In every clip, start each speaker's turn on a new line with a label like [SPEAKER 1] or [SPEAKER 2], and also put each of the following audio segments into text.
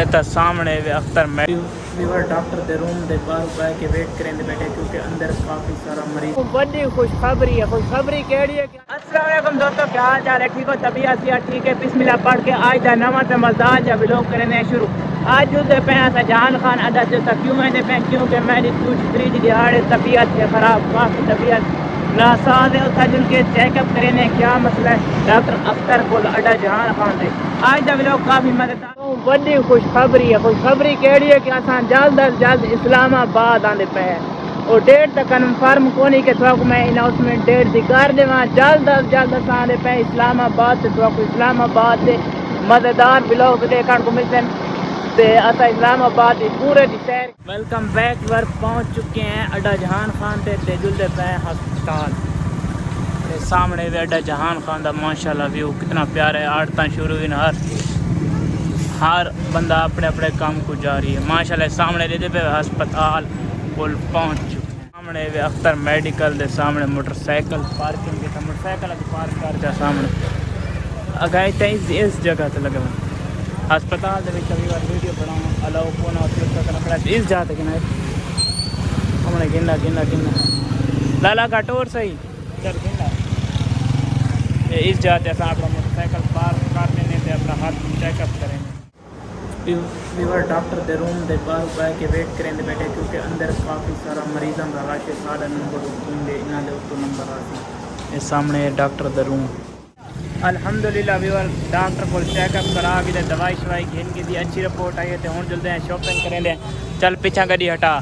[SPEAKER 1] اتنا سامنے اختر میں
[SPEAKER 2] ویور ڈاکٹر دے روم دے باہر بہ کے ویٹ کریں بیٹھے کیونکہ اندر کافی سارا مریض
[SPEAKER 1] بڑی خوشخبری ہے. خوشخبری کیڑی ہے؟ السلام علیکم دوستوں، کیا حال چال ہے؟ ٹھیک ہو؟ طبیعت ٹھیک ہے؟ بسم اللہ پڑھ کے آج دا نواں تے مزاج جب لوگ کرنے شروع. آج جلدے پہ ایسا جہان خان ادا جو تک کیوں میں پہ کیونکہ میری دوسری دیہڑے طبیعت ہے خراب، کافی طبیعت ناساز ہے. اتنا جن کے چیک اپ کرنے کیا مسئلہ ہے ڈاکٹر اختر کو اڈا جہان خان دے. آج دا لوگ کافی مددگار. بڑی خوشخبری ہے. خوشخبری کیڑی ہے کہ آسان جلد از جلد اسلام آباد آنے پہ ہے اور ڈیٹ تک کنفرم کونی کہ تو میں اناؤنسمنٹ ڈیٹ دی کر دے جلد از جلد آسان پہ اسلام آباد سے تو اسلام آباد دے مزیدار بلاگ دیکھنے کو ملتے ہیں. اصا اسلام آباد پورے دی سیر. ویلکم بیک ور پہنچ چکے ہیں اڈا جہان خان تے جلدے پہ ہسپتال. سامنے بھی اڈا جہان خان دا ماشاءاللہ ویو کتنا پیارا ہے. آڑتاں شروع ہوئی ہر بندہ اپنے اپنے کام کو جاری ہے ماشاءاللہ. سامنے دے پہ ہسپتال پل پہنچ چکے ہیں. سامنے بھی اختر میڈیکل دے سامنے موٹر سائیکل پارکنگ کی موٹر سائیکل پارک کر دیا سامنے اگائے تے اس جگہ تے لگا ہسپتال دے وچ کبھی بار ویڈیو بناؤں الاؤ کونا اپلوڈ کرنا پڑا اس جگہ تے کنا ہمنے گننا لالا کا ٹور صحیح چل گننا اس جگہ تے اساں اپنا موٹر سائیکل پارک کر دینے تے اپنا ہاتھ چیک اپ کریں.
[SPEAKER 2] ویور ڈاکٹر دے روم دے باہر بہ کے ویٹ کریں بیٹھے کیونکہ اندر کافی سارا مریضاں دا رش ہے. سارا نمبر دے انہاں دے اوپر نمبر آسی.
[SPEAKER 1] یہ سامنے ڈاکٹر دا روم. الحمدللہ ویور ڈاکٹر کو چیک اپ کرا کے دوائی شوائی گھن کے دی اچھی رپورٹ آئی ہے تو ہوں جلدے ہیں شاپنگ کریں دیں. چل پیچھا گڈی ہٹا.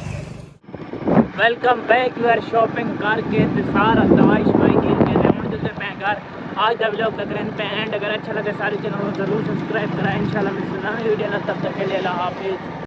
[SPEAKER 1] ویلکم بیک یور شاپنگ کر کے سارا دوائی شوائی گھن کے ہوں جلدے پہ گھر. آج دا ویلوگ تک رہنے پہ اینڈ. اگر اچھا لگے ساری چینل کو ضرور سبسکرائب کرائیں. انشاءاللہ ملتے ہیں نئی ویڈیو. تب تک کے لیے اللہ حافظ.